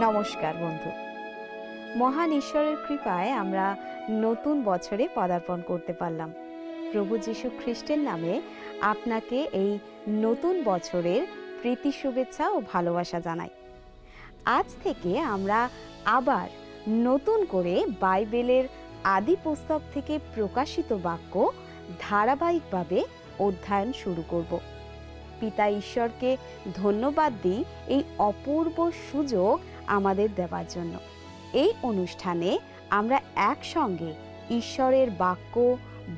নমস্কার বন্ধু। মহান ঈশ্বরের কৃপায় আমরা নতুন বছরে পদার্পণ করতে পারলাম। প্রভু যীশু খ্রিস্টের নামে আপনাকে এই নতুন বছরের প্রীতি শুভেচ্ছা ও ভালোবাসা জানাই। আজ থেকে আমরা আবার নতুন করে বাইবেলের আদি পুস্তক থেকে প্রকাশিত বাক্য ধারাবাহিকভাবে অধ্যয়ন শুরু করব। পিতা ঈশ্বরকে ধন্যবাদ দিই এই অপূর্ব সুযোগ আমাদের দেওয়ার জন্য। এই অনুষ্ঠানে আমরা একসঙ্গে ঈশ্বরের বাক্য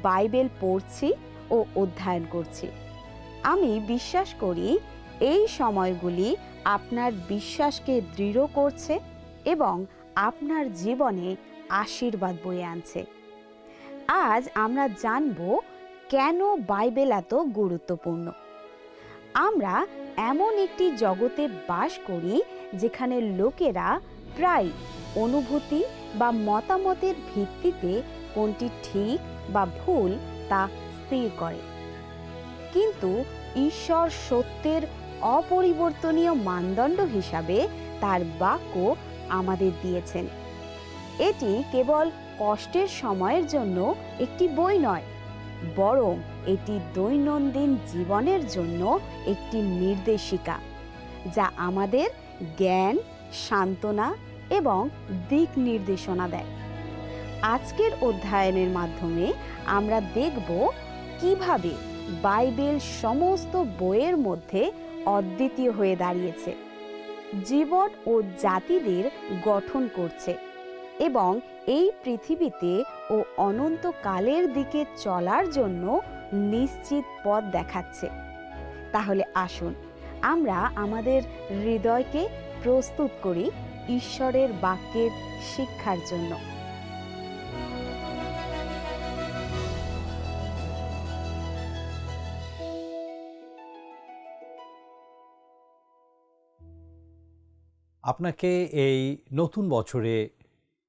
বাইবেল পড়ছি ও অধ্যয়ন করছি। আমি বিশ্বাস করি এই সময়গুলি আপনার বিশ্বাসকে দৃঢ় করছে এবং আপনার জীবনে আশীর্বাদ বয়ে আনছে। আজ আমরা জানব কেন বাইবেল এত গুরুত্বপূর্ণ। আমরা এমন একটি জগতে বাস করি যেখানে লোকেরা প্রায় অনুভূতি বা মতামতের ভিত্তিতে কোনটি ঠিক বা ভুল তা স্থির করে, কিন্তু ঈশ্বর সত্যের অপরিবর্তনীয় মানদণ্ড হিসাবে তার বাক্য আমাদের দিয়েছেন। এটি কেবল কষ্টের সময়ের জন্য একটি বই নয়, বরং এটি দৈনন্দিন জীবনের জন্য একটি নির্দেশিকা, যা আমাদের জ্ঞান, সান্ত্বনা এবং দিক নির্দেশনা দেয়। আজকের অধ্যয়নের মাধ্যমে আমরা দেখব কিভাবে বাইবেল সমস্ত বইয়ের মধ্যে অদ্বিতীয় হয়ে দাঁড়িয়েছে, জীবন ও জাতিদের গঠন করছে এবং এই পৃথিবীতে ও অনন্তকালের দিকে চলার জন্য নিশ্চিত পথ দেখাচ্ছে। তাহলে আসুন আমরা আমাদের হৃদয়কে প্রস্তুত করি ঈশ্বরের বাক্যের শিক্ষার জন্য। আপনাকে এই নতুন বছরে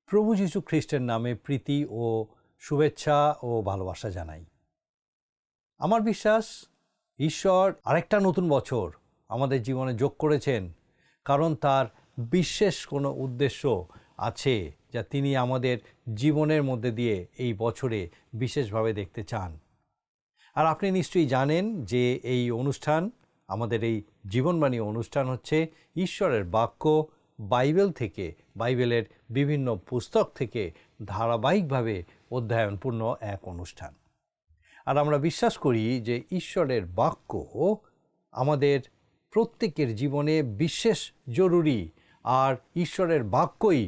প্রভু যীশু খ্রিস্টের নামে প্রীতি ও শুভেচ্ছা ও ভালোবাসা জানাই। আমার বিশ্বাস ঈশ্বর আরেকটা নতুন বছর আমাদের জীবনে যোগ করেছেন, কারণ তার বিশেষ কোনো উদ্দেশ্য আছে যা তিনি আমাদের জীবনের মধ্যে দিয়ে এই বছরে বিশেষভাবে দেখতে চান। আর আপনি নিশ্চয়ই জানেন যে এই অনুষ্ঠান, আমাদের এই জীবনবাণী অনুষ্ঠান হচ্ছে ঈশ্বরের বাক্য বাইবেল থেকে, বাইবেলের বিভিন্ন পুস্তক থেকে ধারাবাহিকভাবে অধ্যয়নপূর্ণ এক অনুষ্ঠান। আর আমরা বিশ্বাস করি যে ঈশ্বরের বাক্য আমাদের প্রত্যেকের জীবনে বিশেষ জরুরি, আর ঈশ্বরের বাক্যই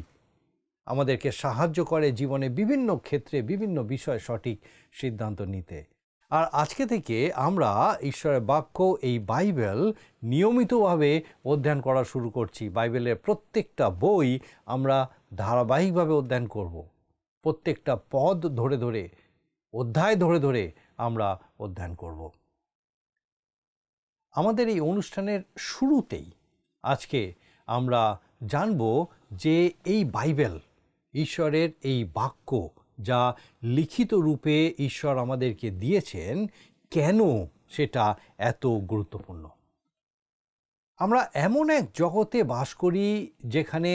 আমাদেরকে সাহায্য করে জীবনে বিভিন্ন ক্ষেত্রে বিভিন্ন বিষয়ে সঠিক সিদ্ধান্ত নিতে। আর আজকে থেকে আমরা ঈশ্বরের বাক্য এই বাইবেল নিয়মিতভাবে অধ্যয়ন করা শুরু করছি। বাইবেলের প্রত্যেকটা বই আমরা ধারাবাহিকভাবে অধ্যয়ন করব। প্রত্যেকটা পদ ধরে ধরে, অধ্যায় ধরে ধরে আমরা অধ্যয়ন করব। আমাদের এই অনুষ্ঠানের শুরুতেই আজকে আমরা জানব যে এই বাইবেল, ঈশ্বরের এই বাক্য যা লিখিত রূপে ঈশ্বর আমাদেরকে দিয়েছেন, কেন সেটা এত গুরুত্বপূর্ণ। আমরা এমন এক জগতে বাস করি যেখানে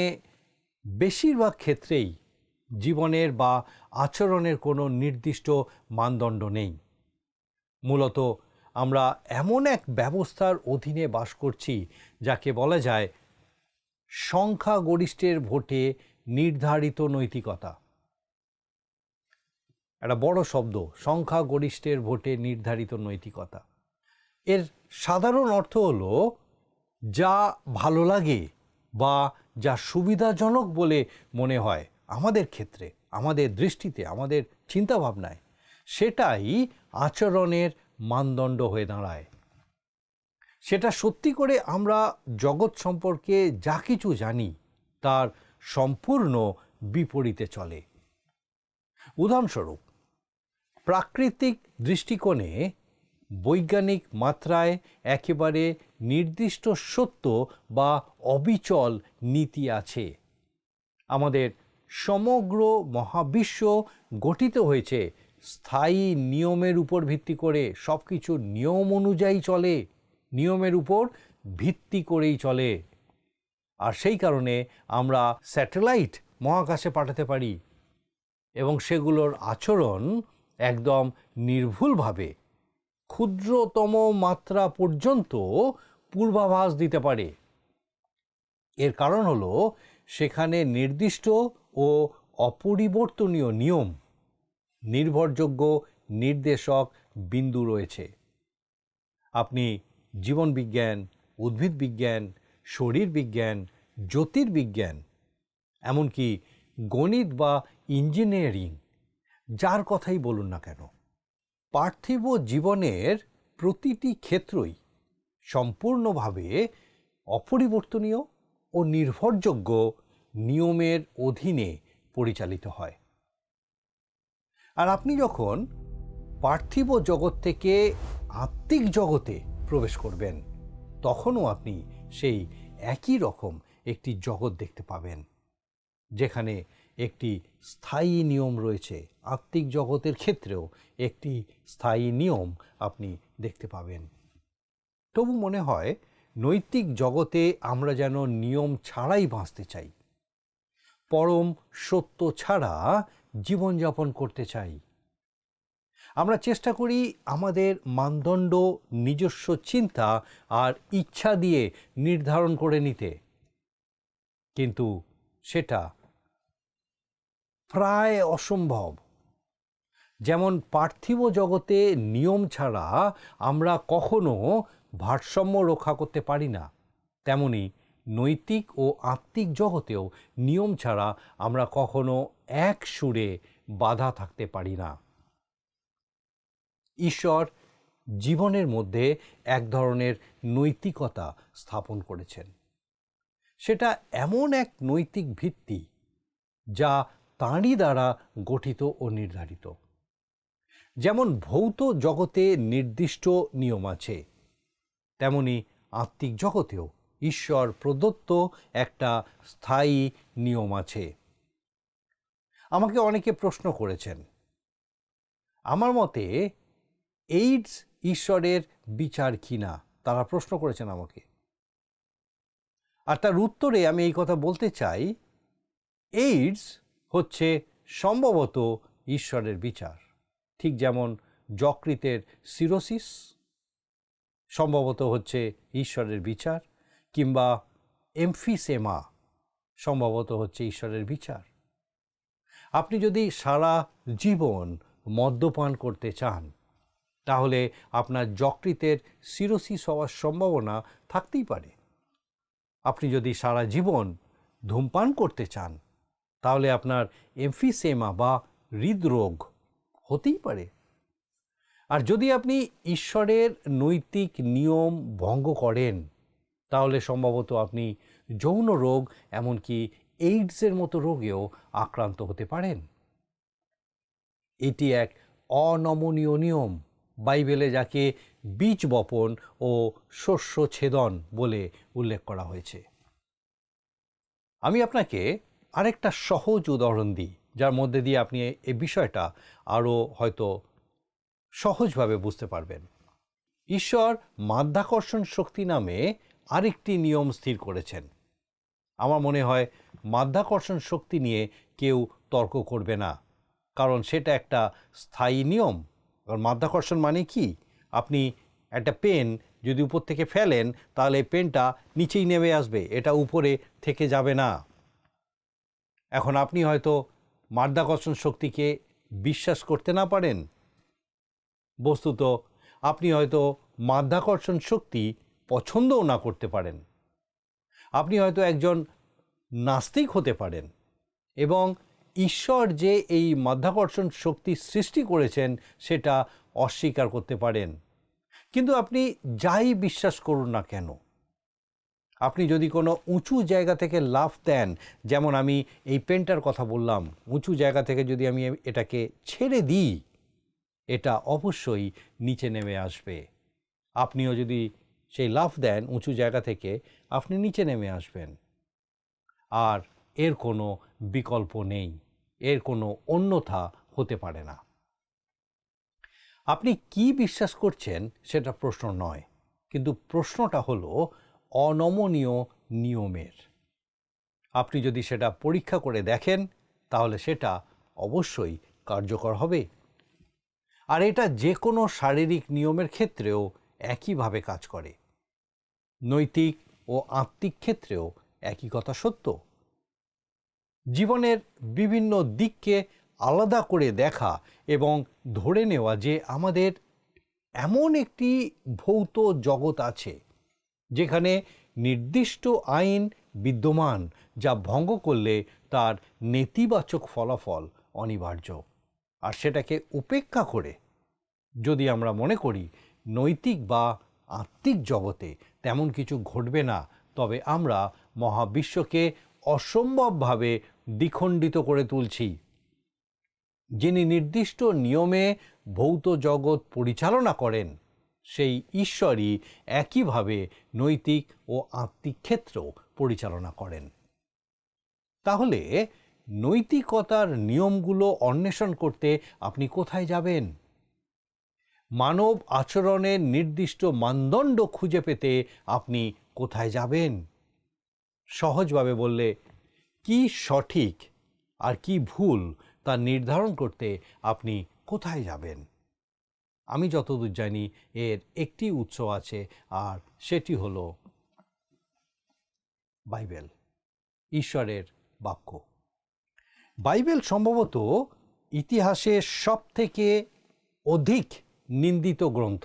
বেশিরভাগ ক্ষেত্রেই জীবনের বা আচরণের কোনো নির্দিষ্ট মানদণ্ড নেই। মূলত আমরা এমন এক ব্যবস্থার অধীনে বাস করছি যাকে বলা যায় সংখ্যাগরিষ্ঠের ভোটে নির্ধারিত নৈতিকতা। একটা বড় শব্দ, সংখ্যাগরিষ্ঠের ভোটে নির্ধারিত নৈতিকতা। এর সাধারণ অর্থ হলো যা ভালো লাগে বা যা সুবিধাজনক বলে মনে হয় আমাদের ক্ষেত্রে, আমাদের দৃষ্টিতে, আমাদের চিন্তাভাবনায়, সেটাই আচরণের মানদণ্ড হয়ে দাঁড়ায়। সেটা সত্যি করে আমরা জগৎ সম্পর্কে যা কিছু জানি তার সম্পূর্ণ বিপরীতে চলে। উদাহরণস্বরূপ, প্রাকৃতিক দৃষ্টিকোণে বৈজ্ঞানিক মাত্রায় একেবারে নির্দিষ্ট সত্য বা অবিচল নীতি আছে। আমাদের সমগ্র মহাবিশ্ব গঠিত হয়েছে স্থায়ী নিয়মের উপর ভিত্তি করে। সব কিছু নিয়ম অনুযায়ী চলে, নিয়মের উপর ভিত্তি করেই চলে। আর সেই কারণে আমরা স্যাটেলাইট মহাকাশে পাঠাতে পারি এবং সেগুলোর আচরণ একদম নির্ভুলভাবে ক্ষুদ্রতম মাত্রা পর্যন্ত পূর্বাভাস দিতে পারে। এর কারণ হলো সেখানে নির্দিষ্ট ও অপরিবর্তনীয় নিয়ম, নির্ভরযোগ্য নির্দেশক বিন্দু রয়েছে। আপনি জীবনবিজ্ঞান, উদ্ভিদবিজ্ঞান, শরীরবিজ্ঞান, জ্যোতির্বিজ্ঞান, এমনকি গণিত বা ইঞ্জিনিয়ারিং যার কথাই বলুন না কেন, পার্থিব জীবনের প্রতিটি ক্ষেত্রই সম্পূর্ণভাবে অপরিবর্তনীয় ও নির্ভরযোগ্য নিয়মের অধীনে পরিচালিত হয়। আর আপনি যখন পার্থিব জগৎ থেকে আত্মিক জগতে প্রবেশ করবেন, তখনও আপনি সেই একই রকম একটি জগৎ দেখতে পাবেন, যেখানে একটি স্থায়ী নিয়ম রয়েছে। আত্মিক জগতের ক্ষেত্রেও একটি স্থায়ী নিয়ম আপনি দেখতে পাবেন। তবু মনে হয় নৈতিক জগতে আমরা যেন নিয়ম ছাড়াই বাঁচতে চাই, পরম সত্য ছাড়া জীবনযাপন করতে চাই। আমরা চেষ্টা করি আমাদের মানদণ্ড নিজস্ব চিন্তা আর ইচ্ছা দিয়ে নির্ধারণ করে নিতে, কিন্তু সেটা প্রায় অসম্ভব। যেমন পার্থিব জগতে নিয়ম ছাড়া আমরা কখনো ভারসাম্য রক্ষা করতে পারি না, তেমনি নৈতিক ও আত্মিক জগতেও নিয়ম ছাড়া আমরা কখনো এক সুরে বাধা থাকতে পারি না। ঈশ্বর জীবনের মধ্যে এক ধরনের নৈতিকতা স্থাপন করেছেন। সেটা এমন এক নৈতিক ভিত্তি যা তাঁরই দ্বারা গঠিত ও নির্ধারিত। যেমন ভৌত জগতে নির্দিষ্ট নিয়ম আছে, তেমনি আত্মিক জগতেও ঈশ্বর প্রদত্ত একটা স্থায়ী নিয়ম আছে। আমাকে অনেকে প্রশ্ন করেছেন, আমার মতে এইডস ঈশ্বরের বিচার কিনা, তারা প্রশ্ন করেছেন আমাকে। আর তার উত্তরে আমি এই কথা বলতে চাই, এইডস হচ্ছে সম্ভবত ঈশ্বরের বিচার, ঠিক যেমন যকৃতের সিরোসিস সম্ভবত হচ্ছে ঈশ্বরের বিচার, কিংবা এমফিসেমা সম্ভবত হচ্ছে ঈশ্বরের বিচার। আপনি যদি সারা জীবন মদ্যপান করতে চান, তাহলে আপনার যকৃতের সিরোসিস হওয়ার সম্ভাবনা থাকতেই পারে। আপনি যদি সারা জীবন ধূমপান করতে চান, তাহলে আপনার এমফিসেমা বা হৃদরোগ হতেই পারে। আর যদি আপনি ঈশ্বরের নৈতিক নিয়ম ভঙ্গ করেন, তাহলে সম্ভবত আপনি যৌন রোগ, এমনকি এইডসের মতো রোগেও আক্রান্ত হতে পারেন। এটি এক অনমনীয় নিয়ম, বাইবেলে যাকে বীজ বপন ও শস্য ছেদন বলে উল্লেখ করা হয়েছে। আমি আপনাকে আরেকটা সহজ উদাহরণ দিই, যার মধ্যে দিয়ে আপনি এই বিষয়টা আরও হয়তো সহজভাবে বুঝতে পারবেন। ঈশ্বর মাধ্যাকর্ষণ শক্তি নামে আরেকটি নিয়ম স্থির করেছেন। আমার মনে হয় মাধ্যাকর্ষণ শক্তি নিয়ে কেউ তর্ক করবে না, কারণ সেটা একটা স্থায়ী নিয়ম। কারণ মাধ্যাকর্ষণ মানে কি? আপনি একটা পেন যদি উপর থেকে ফেলেন, তাহলে পেনটা নিচেই নেমে আসবে, এটা উপরে থেকে যাবে না। এখন আপনি হয়তো মাধ্যাকর্ষণ শক্তিকে বিশ্বাস করতে না পারেন, বস্তুত আপনি হয়তো মাধ্যাকর্ষণ শক্তি পছন্দও না করতে পারেন। আপনি হয়তো একজন নাস্তিক হতে পারেন এবং ঈশ্বর যে এই মাধ্যাকর্ষণ শক্তি সৃষ্টি করেছেন সেটা অস্বীকার করতে পারেন। কিন্তু আপনি যাই বিশ্বাস করুন না কেন, আপনি যদি কোনো উঁচু জায়গা থেকে লাফ দেন, যেমন আমি এই পেনটার কথা বললাম, উঁচু জায়গা থেকে যদি আমি এটাকে ছেড়ে দিই, এটা অবশ্যই নিচে নেমে আসবে। আপনিও যদি সেই লাফ দেন উঁচু জায়গা থেকে, আপনি নিচে নেমে আসবেন। আর এর কোনো বিকল্প নেই, এর কোনো অন্যথা হতে পারে না। আপনি কি বিশ্বাস করছেন সেটা প্রশ্ন নয়, কিন্তু প্রশ্নটা হলো অনমনীয় নিয়মের। আপনি যদি সেটা পরীক্ষা করে দেখেন তাহলে সেটা অবশ্যই কার্যকর হবে। আর এটা যে কোনো শারীরিক নিয়মের ক্ষেত্রেও একইভাবে কাজ করে। নৈতিক ও আত্মিক ক্ষেত্রেও একই কথা সত্য। জীবনের বিভিন্ন দিককে আলাদা করে দেখা এবং ধরে নেওয়া যে আমাদের এমন একটি ভৌত জগৎ আছে যেখানে নির্দিষ্ট আইন বিদ্যমান, যা ভঙ্গ করলে তার নেতিবাচক ফলাফল অনিবার্য। আর সেটাকে উপেক্ষা করে যদি আমরা মনে করি নৈতিক বা আত্মিক জগতে তেমন কিছু ঘটবে না, তবে আমরা মহাবিশ্বকে অসম্ভবভাবে দ্বিখণ্ডিত করে তুলছি। যিনি নির্দিষ্ট নিয়মে ভৌত জগৎ পরিচালনা করেন সেই ঈশ্বরই একইভাবে নৈতিক ও আত্মিক ক্ষেত্রেও পরিচালনা করেন। তাহলে নৈতিকতার নিয়মগুলো অন্বেষণ করতে আপনি কোথায় যাবেন? মানব আচরণের নির্দিষ্ট মানদণ্ড খুঁজে পেতে আপনি কোথায় যাবেন? সহজভাবে বললে, কি সঠিক আর কি ভুল তা নির্ধারণ করতে আপনি কোথায় যাবেন? আমি যতদূর জানি এর একটি উৎস আছে, আর সেটি হলো বাইবেল, ঈশ্বরের বাক্য। বাইবেল সম্ভবত ইতিহাসের সবথেকে অধিক নিন্দিত গ্রন্থ।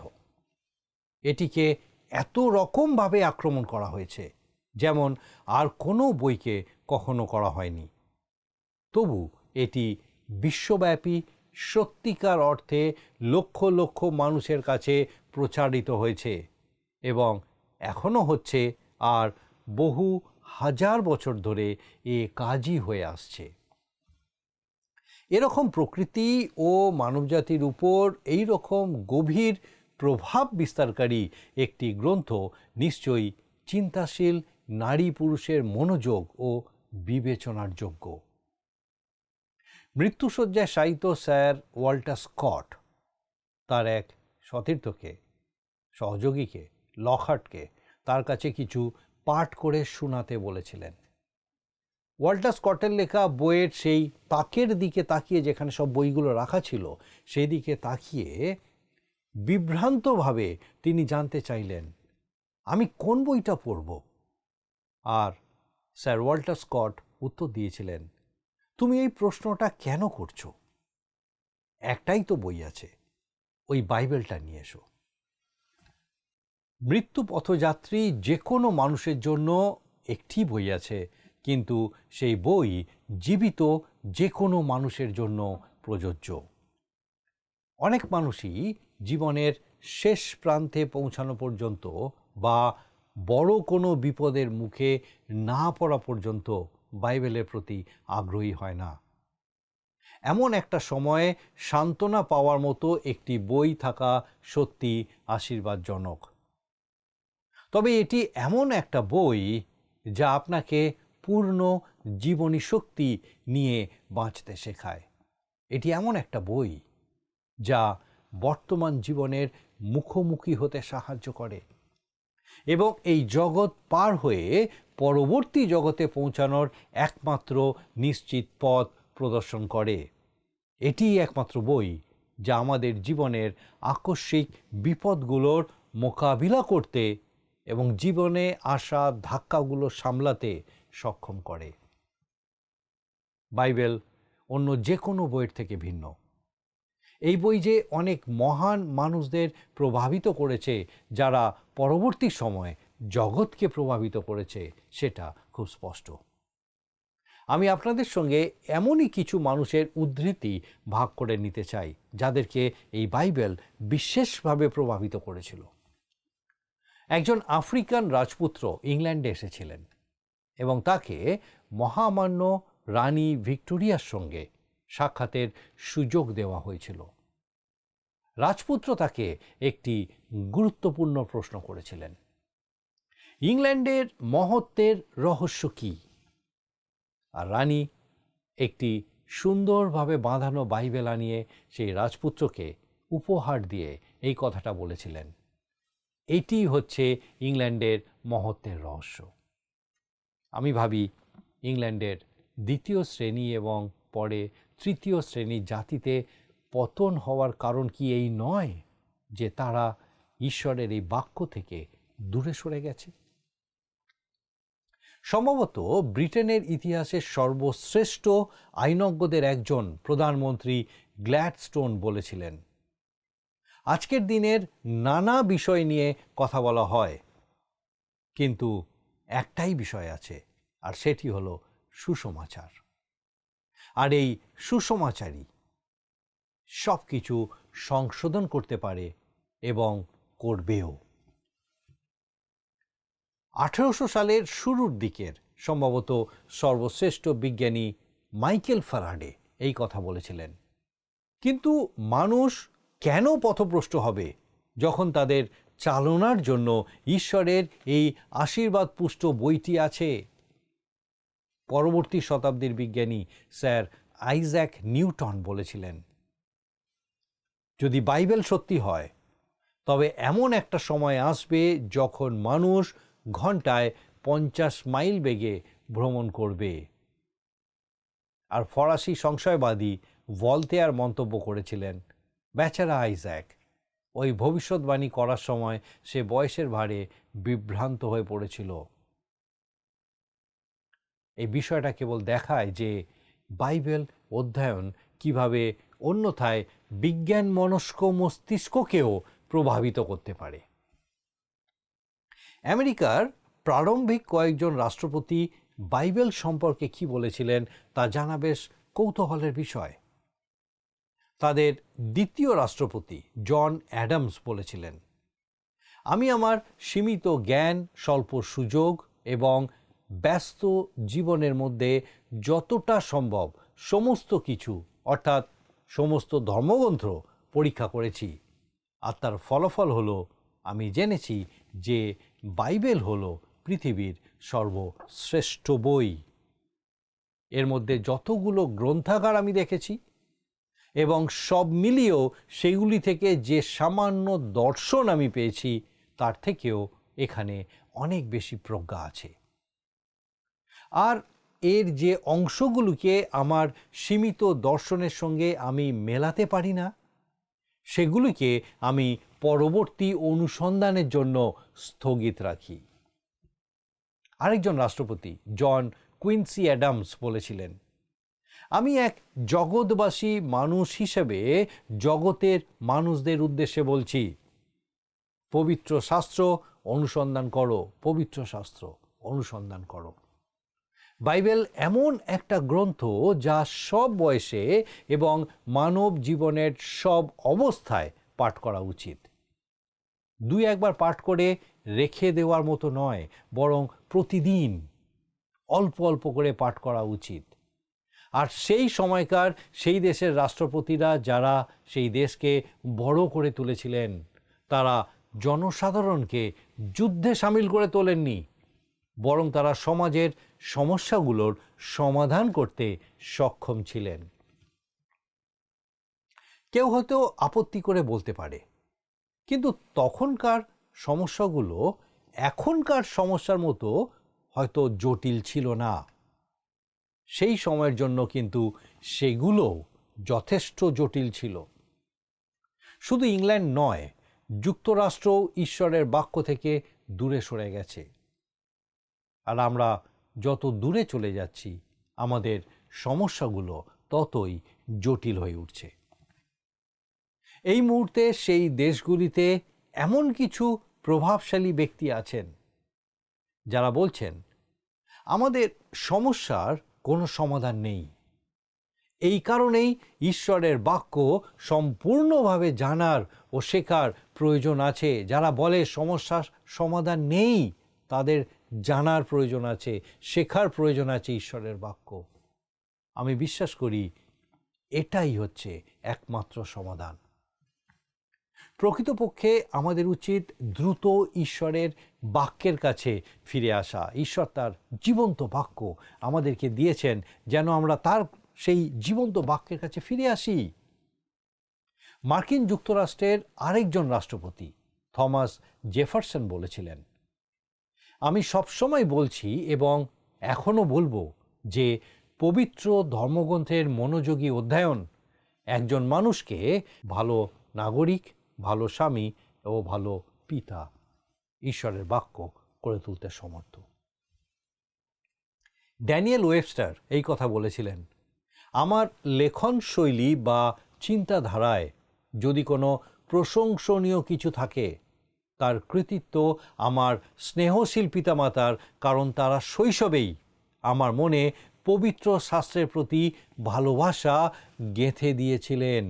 এটিকে এত রকমভাবে আক্রমণ করা হয়েছে যেমন আর কোনো বইকে কখনো করা হয়নি। তবু এটি বিশ্বব্যাপী সত্যিকার অর্থে লক্ষ লক্ষ মানুষের কাছে প্রচারিত হয়েছে এবং এখনও হচ্ছে, আর বহু হাজার বছর ধরে এ কাজই হয়ে আসছে। এরকম প্রকৃতি ও মানবজাতির উপর এই রকম গভীর প্রভাব বিস্তারকারী একটি গ্রন্থ নিশ্চয়ই চিন্তাশীল নারী পুরুষের মনোযোগ ও বিবেচনার যোগ্য। মৃত্যুশয্যায় শায়িত স্যার ওয়াল্টার স্কট তার এক সতীর্থকে, সহযোগীকে, লকহার্টকে তার কাছে কিছু পাঠ করে শোনাতে বলেছিলেন। ওয়াল্টার স্কটের লেখা বইয়ের সেই তাকের দিকে তাকিয়ে, যেখানে সব বইগুলো রাখা ছিল, সেই দিকে তাকিয়ে বিভ্রান্তভাবে তিনি জানতে চাইলেন, আমি কোন বইটা পড়ব? আর স্যার ওয়াল্টার স্কট উত্তর দিয়েছিলেন, তুমি এই প্রশ্নটা কেন করছো? একটাই তো বই আছে, ওই বাইবেলটা নিয়ে এসো। মৃত্যু পথযাত্রী যে কোনো মানুষের জন্য একটি বই আছে, কিন্তু সেই বই জীবিত যে কোনো মানুষের জন্য প্রযোজ্য। অনেক মানুষই জীবনের শেষ প্রান্তে পৌঁছানো পর্যন্ত বা বড় কোনো বিপদের মুখে না পড়া পর্যন্ত বাইবেলের প্রতি আগ্রহী হয় না। এমন একটা সময়ে সান্ত্বনা পাওয়ার মতো একটি বই থাকা সত্যি আশীর্বাদজনক। তবে এটি এমন একটা বই যা আপনাকে পূর্ণ জীবনী শক্তি নিয়ে বাঁচতে শেখায়। এটি এমন একটা বই যা বর্তমান জীবনের মুখোমুখি হতে সাহায্য করে এবং এই জগৎ পার হয়ে পরবর্তী জগতে পৌঁছানোর একমাত্র নিশ্চিত পথ প্রদর্শন করে। এটিই একমাত্র বই যা আমাদের জীবনের আকস্মিক বিপদগুলোর মোকাবিলা করতে এবং জীবনে আসা ধাক্কাগুলো সামলাতে সক্ষম করে। বাইবেল অন্য যে কোনো বইয়ের থেকে ভিন্ন। এই বই যে অনেক মহান মানুষদের প্রভাবিত করেছে, যারা পরবর্তী সময়ে জগৎকে প্রভাবিত করেছে, সেটা খুব স্পষ্ট। আমি আপনাদের সঙ্গে এমনই কিছু মানুষের উদ্ধৃতি ভাগ করে নিতে চাই যাদেরকে এই বাইবেল বিশেষভাবে প্রভাবিত করেছিল। একজন আফ্রিকান রাজপুত্র ইংল্যান্ডে এসেছিলেন এবং তাকে মহামান্য রানী ভিক্টোরিয়ার সঙ্গে সাক্ষাতের সুযোগ দেওয়া হয়েছিল। রাজপুত্র তাকে একটি গুরুত্বপূর্ণ প্রশ্ন করেছিলেন, ইংল্যান্ডের মহত্বের রহস্য কী? আর রানী একটি সুন্দরভাবে বাঁধানো বাইবেল আনিয়ে সেই রাজপুত্রকে উপহার দিয়ে এই কথাটা বলেছিলেন, এটি হচ্ছে ইংল্যান্ডের মহত্বের রহস্য। আমি ভাবি ইংল্যান্ডের দ্বিতীয় শ্রেণী এবং পরে তৃতীয় শ্রেণীর জাতিতে পতন হওয়ার কারণ কি এই নয় যে তারা ঈশ্বরের এই বাক্য থেকে দূরে সরে গেছে? সম্ভবত ব্রিটেনের ইতিহাসের সর্বশ্রেষ্ঠ আইনজ্ঞদের একজন প্রধানমন্ত্রী গ্ল্যাডস্টোন বলেছিলেন, আজকের দিনের নানা বিষয় নিয়ে কথা বলা হয়, কিন্তু একটাই বিষয় আছে, আর সেটি হলো সুসমাচার। আর এই সুসমাচারই সব কিছু সংশোধন করতে পারে এবং করবেও। 1800 সালের শুরুর দিকের সম্ভবত সর্বশ্রেষ্ঠ বিজ্ঞানী মাইকেল ফ্যারাডে এই কথা বলেছিলেন, কিন্তু মানুষ কেন পথভ্রষ্ট হবে যখন তাদের চালনার জন্য ঈশ্বরের এই আশীর্বাদ পুষ্ট বইটি আছে? পরবর্তী শতাব্দীর বিজ্ঞানী স্যার আইজ্যাক নিউটন বলেছিলেন, যদি বাইবেল সত্যি হয় তবে এমন একটা সময় আসবে যখন মানুষ ঘন্টায় 50 মাইল বেগে ভ্রমণ করবে। আর ফরাসি সংশয়বাদী ভলতেয়ার মন্তব্য করেছিলেন, বেচারা আইজ্যাক, ওই ভবিষ্যৎবাণী করার সময় সে বয়সের ভারে বিভ্রান্ত হয়ে পড়েছিল। এই বিষয়টা কেবল দেখায় যে বাইবেল অধ্যয়ন কিভাবে অন্যথায় বিজ্ঞান মনস্ক মস্তিষ্ককেও প্রভাবিত করতে পারে। আমেরিকার প্রারম্ভিক কয়েকজন রাষ্ট্রপতি বাইবেল সম্পর্কে কি বলেছিলেন তা জানা বেশ কৌতূহলের বিষয়। তাদের দ্বিতীয় রাষ্ট্রপতি জন অ্যাডামস বলেছিলেন, আমি আমার সীমিত জ্ঞান, স্বল্প সুযোগ এবং ব্যস্ত জীবনের মধ্যে যতটা সম্ভব সমস্ত কিছু অর্থাৎ সমস্ত ধর্মগ্রন্থ পরীক্ষা করেছি, আর তার ফলাফল হলো আমি জেনেছি যে বাইবেল হলো পৃথিবীর সর্বশ্রেষ্ঠ বই। এর মধ্যে যতগুলো গ্রন্থাগার আমি দেখেছি এবং সব মিলিয়েও সেগুলি থেকে যে সামান্য দর্শন আমি পেয়েছি তার থেকেও এখানে অনেক বেশি প্রজ্ঞা আছে। আর এর যে অংশগুলোকে আমার সীমিত দর্শনের সঙ্গে আমি মেলাতে পারি না, সেগুলিকে আমি পরবর্তী অনুসন্ধানের জন্য স্থগিত রাখি। আরেকজন রাষ্ট্রপতি জন কুইন্সি অ্যাডামস বলেছিলেন, আমি এক জগৎবাসী মানুষ হিসেবে জগতের মানুষদের উদ্দেশ্যে বলছি, পবিত্র শাস্ত্র অনুসন্ধান করো, পবিত্র শাস্ত্র অনুসন্ধান করো। বাইবেল এমন একটা গ্রন্থ যা সব বয়সে এবং মানব জীবনের সব অবস্থায় পাঠ করা উচিত। দুই একবার পাঠ করে রেখে দেওয়ার মতো নয়, বরং প্রতিদিন অল্প অল্প করে পাঠ করা উচিত। আর সেই সময়কার সেই দেশের রাষ্ট্রপতিরা যারা সেই দেশকে বড় করে তুলেছিলেন, তারা জনসাধারণকে যুদ্ধে সামিল করে তোলেননি, বরং তারা সমাজের সমস্যাগুলোর সমাধান করতে সক্ষম ছিলেন। কেউ হয়তো আপত্তি করে বলতে পারে, কিন্তু তখনকার সমস্যাগুলো এখনকার সমস্যার মতো হয়তো জটিল ছিল না। সেই সময়ের জন্য কিন্তু সেগুলো যথেষ্ট জটিল ছিল। শুধু ইংল্যান্ড নয়, যুক্তরাষ্ট্র ঈশ্বরের বাক্য থেকে দূরে সরে গেছে। আর আমরা যত দূরে চলে যাচ্ছি, আমাদের সমস্যাগুলো ততই জটিল হয়ে উঠছে। এই মুহূর্তে সেই দেশগুলিতে এমন কিছু প্রভাবশালী ব্যক্তি আছেন যারা বলছেন, আমাদের সমস্যার কোনো সমাধান নেই। এই কারণেই ঈশ্বরের বাক্য সম্পূর্ণভাবে জানার ও শেখার প্রয়োজন আছে। যারা বলে সমস্যার সমাধান নেই, তাদের জানার প্রয়োজন আছে, শেখার প্রয়োজন আছে ঈশ্বরের বাক্য। আমি বিশ্বাস করি এটাই হচ্ছে একমাত্র সমাধান। প্রকৃতপক্ষে আমাদের উচিত দ্রুত ঈশ্বরের বাক্যের কাছে ফিরে আসা। ঈশ্বর তার জীবন্ত বাক্য আমাদেরকে দিয়েছেন যেন আমরা তার সেই জীবন্ত বাক্যের কাছে ফিরে আসি। মার্কিন যুক্তরাষ্ট্রের আরেকজন রাষ্ট্রপতি থমাস জেফারসন বলেছিলেন, আমি সবসময় বলছি এবং এখনও বলবো যে পবিত্র ধর্মগ্রন্থের মনোযোগী অধ্যয়ন একজন মানুষকে ভালো নাগরিক, ভালো স্বামী ও ভালো পিতা, ঈশ্বরের বাক্য করে তুলতে সমর্থ। ড্যানিয়েল ওয়েবস্টার এই কথা বলেছিলেন, আমার লেখন শৈলী বা চিন্তাধারায় যদি কোনো প্রশংসনীয় কিছু থাকে, তার কৃতিত্ব আমার স্নেহশীল পিতামাতার, কারণ তারা শৈশবেই আমার মনে পবিত্র শাস্ত্রের প্রতি ভালোবাসা গেঁথে দিয়েছিলেন।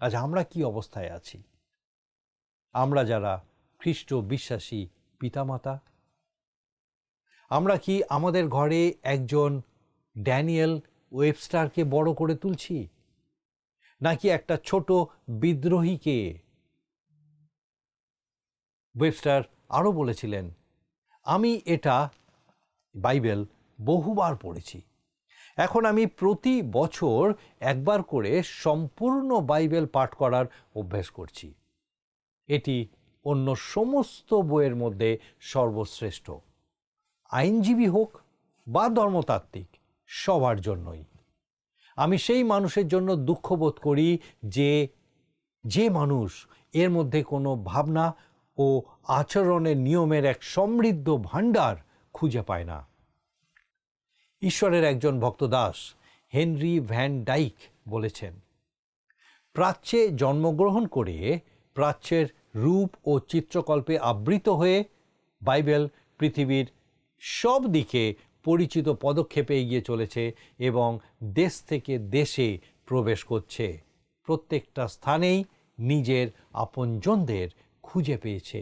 আজ আমরা কি অবস্থায় আছি? আমরা যারা খ্রিস্ট বিশ্বাসী পিতামাতা, আমরা কি আমাদের ঘরে একজন ড্যানিয়েল ওয়েবস্টারকে বড় করে তুলছি, নাকি একটা ছোট বিদ্রোহীকে? ওয়েবস্টার আরও বলেছিলেন, আমি এটা বাইবেল বহুবার পড়েছি, এখন আমি প্রতি বছর একবার করে সম্পূর্ণ বাইবেল পাঠ করার অভ্যাস করছি। এটি অন্য সমস্ত বইয়ের মধ্যে সর্বশ্রেষ্ঠ। আইনজীবী হোক বা ধর্মতাত্ত্বিক, সবার জন্যই। আমি সেই মানুষের জন্য দুঃখ বোধ করি যে মানুষ এর মধ্যে কোনো ভাবনা ও আচরণের নিয়মের এক সমৃদ্ধ ভাণ্ডার খুঁজে পায় না। ঈশ্বরের একজন ভক্তদাস হেনরি ভ্যান ডাইক বলেছেন, প্রাচ্যে জন্মগ্রহণ করে প্রাচ্যের রূপ ও চিত্রকল্পে আবৃত হয়ে বাইবেল পৃথিবীর সব দিকে পরিচিত পদক্ষেপে এগিয়ে চলেছে এবং দেশ থেকে দেশে প্রবেশ করছে। প্রত্যেকটা স্থানেই নিজের আপনজনদের খুঁজে পেয়েছে।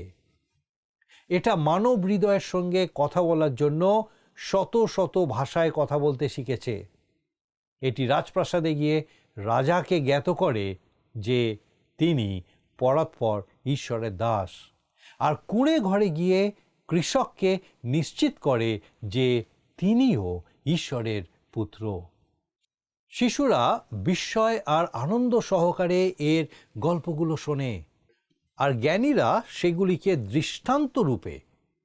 এটা মানব হৃদয়ের সঙ্গে কথা বলার জন্য শত শত ভাষায় কথা বলতে শিখেছে। এটি রাজপ্রাসাদে গিয়ে রাজাকে জ্ঞাত করে যে তিনি পরাৎপর ঈশ্বরের দাস, আর কুঁড়ে ঘরে গিয়ে কৃষককে নিশ্চিত করে যে তিনিও ঈশ্বরের পুত্র। শিশুরা বিস্ময় আর আনন্দ সহকারে এর গল্পগুলো শোনে, আর জ্ঞানীরা সেগুলিকে দৃষ্টান্ত রূপে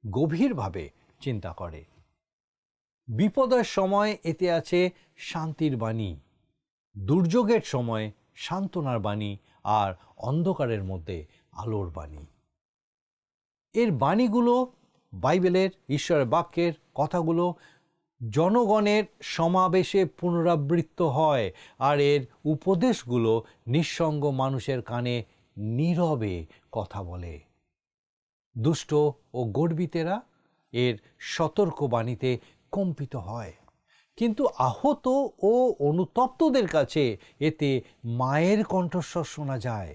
গভীরভাবে চিন্তা করে। বিপদের সময় এতে আছে শান্তির বাণী, দুর্যোগের সময় সান্ত্বনার বাণী, আর অন্ধকারের মধ্যে আলোর বাণী। এর বাণীগুলো, বাইবেলের ঈশ্বরের বাক্যের কথাগুলো জনগণের সমাবেশে পুনরাবৃত্ত হয়, আর এর উপদেশগুলো নিঃসঙ্গ মানুষের কানে নীরবে কথা বলে। দুষ্ট ও গর্বিতেরা এর সতর্ক বাণীতে কম্পিত হয়, কিন্তু আহত ও অনুতপ্তদের কাছে এতে মায়ের কণ্ঠস্বর শোনা যায়।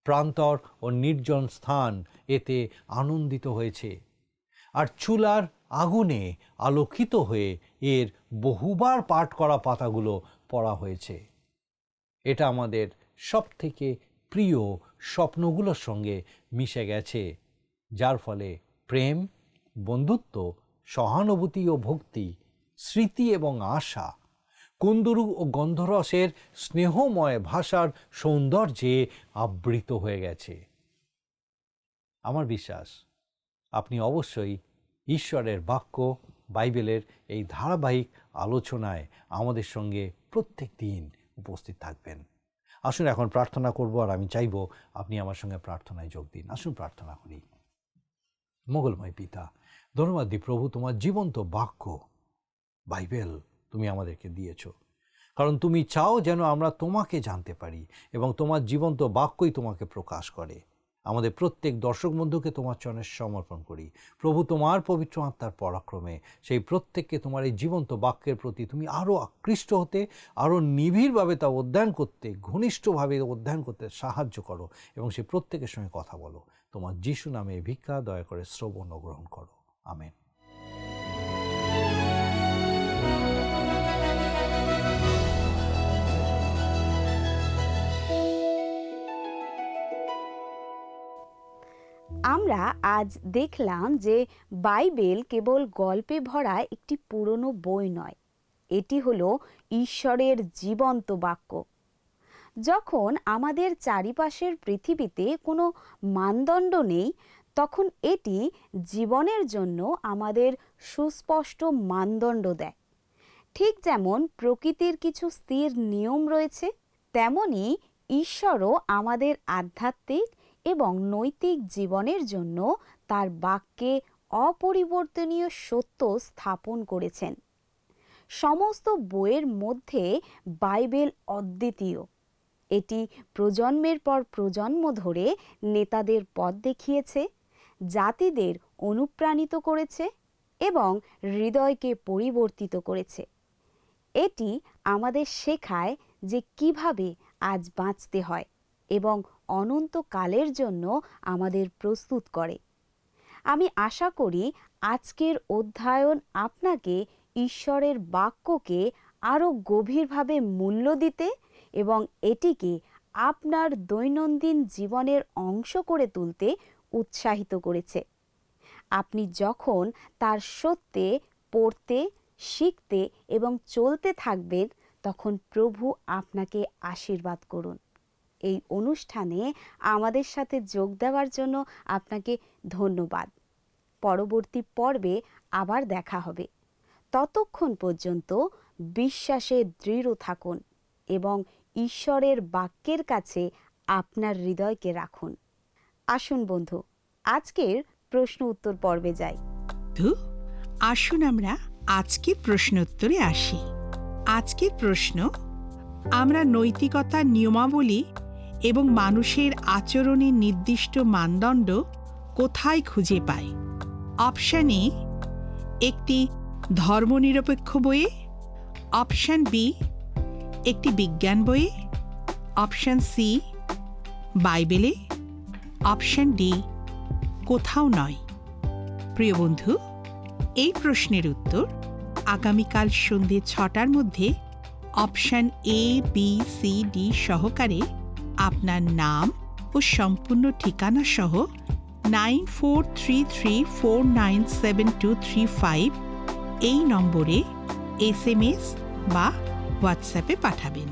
প্রান্তর ও নির্জন স্থান এতে আনন্দিত হয়েছে, আর চুলার আগুনে আলোকিত হয়ে এর বহুবার পাঠ করা পাতাগুলো পড়া হয়েছে। এটা আমাদের সবথেকে প্রিয় স্বপ্নগুলোর সঙ্গে মিশে গেছে, যার ফলে প্রেম, বন্ধুত্ব, সহানুভূতি ও ভক্তি, স্মৃতি এবং আশা, কুন্দরু ও গন্ধরসের স্নেহময় ভাষার সৌন্দর্যে আবৃত হয়ে গেছে। আমার বিশ্বাস আপনি অবশ্যই ঈশ্বরের বাক্য বাইবেলের এই ধারাবাহিক আলোচনায় আমাদের সঙ্গে প্রত্যেক দিন উপস্থিত থাকবেন। আসুন এখন প্রার্থনা করব, আর আমি চাইব আপনি আমার সঙ্গে প্রার্থনায় যোগ দিন। আসুন প্রার্থনা করি। মঙ্গলময় পিতা, ধন্যবাদ দিই প্রভু, তোমার জীবন্ত বাক্য বাইবেল তুমি আমাদেরকে দিয়েছ, কারণ তুমি চাও যেন আমরা তোমাকে জানতে পারি এবং তোমার জীবন্ত বাক্যই তোমাকে প্রকাশ করে। আমাদের প্রত্যেক দর্শক বন্ধুকে তোমার চরণে সমর্পণ করি প্রভু। তোমার পবিত্র আত্মার পরাক্রমে সেই প্রত্যেককে তোমার এই জীবন্ত বাক্যের প্রতি তুমি আরও আকৃষ্ট হতে, আরও নিবিড়ভাবে তা অধ্যয়ন করতে, ঘনিষ্ঠভাবে অধ্যয়ন করতে সাহায্য করো, এবং সেই প্রত্যেকের সঙ্গে কথা বলো। তোমার যিশু নামে ভিক্ষা দয়া করে শ্রবণ ও গ্রহণ করো। আমেন। আমরা আজ দেখলাম যে বাইবেল কেবল গল্পে ভরা একটি পুরনো বই নয়, এটি হলো ঈশ্বরের জীবন্ত বাক্য। যখন আমাদের চারিপাশের পৃথিবীতে কোনো মানদণ্ড নেই, তখন এটি জীবনের জন্য আমাদের সুস্পষ্ট মানদণ্ড দেয়। ঠিক যেমন প্রকৃতির কিছু স্থির নিয়ম রয়েছে, তেমনি ঈশ্বরও আমাদের আধ্যাত্মিক এবং নৈতিক জীবনের জন্য তার বাক্যে অপরিবর্তনীয় সত্য স্থাপন করেছেন। সমস্ত বইয়ের মধ্যে বাইবেল অদ্বিতীয়। এটি প্রজন্মের পর প্রজন্ম ধরে নেতাদের পথ দেখিয়েছে, জাতিদের অনুপ্রাণিত করেছে এবং হৃদয়কে পরিবর্তিত করেছে। এটি আমাদের শেখায় যে কিভাবে আজ বাঁচতে হয় এবং অনন্তকালের জন্য আমাদের প্রস্তুত করে। আমি আশা করি আজকের অধ্যয়ন আপনাকে ঈশ্বরের বাক্যকে আরও গভীরভাবে মূল্য দিতে এবং এটিকে আপনার দৈনন্দিন জীবনের অংশ করে তুলতে উৎসাহিত করেছে। আপনি যখন তার সত্যে পড়তে, শিখতে এবং চলতে থাকবেন, তখন প্রভু আপনাকে আশীর্বাদ করুন। এই অনুষ্ঠানে আমাদের সাথে যোগ দেওয়ার জন্য আপনাকে ধন্যবাদ। পরবর্তী পর্বে আবার দেখা হবে। ততক্ষণ পর্যন্ত বিশ্বাসে দৃঢ় থাকুন এবং ঈশ্বরের বাক্যের কাছে আপনার হৃদয়কে রাখুন। আসুন বন্ধু, আজকের প্রশ্ন উত্তর পর্বে যাই। আসুন আমরা আজকের প্রশ্ন উত্তরে আসি। আজকের প্রশ্ন: আমরা নৈতিকতার নিয়মাবলী এবং মানুষের আচরণের নির্দিষ্ট মানদণ্ড কোথায় খুঁজে পাই? অপশন এ, একটি ধর্মনিরপেক্ষ বইয়ে। অপশন বি, একটি বিজ্ঞান বইয়ে। অপশন সি, বাইবেলে। অপশন ডি, কোথাও নয়। প্রিয় বন্ধু, এই প্রশ্নের উত্তর আগামীকাল সন্ধ্যে 6টার মধ্যে option A, B, C, D সহকারে আপনার নাম ও সম্পূর্ণ ঠিকানা সহ 9433497235 এই নম্বরে SMS বা হোয়াটসঅ্যাপে পাঠাবেন।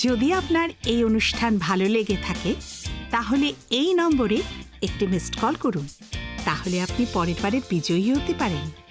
যদি আপনার এই অনুষ্ঠান ভালো লেগে থাকে, তাহলে এই নম্বরে একটি মিসড কল করুন। তাহলে আপনি পরের বারে বিজয়ী হতে পারেন।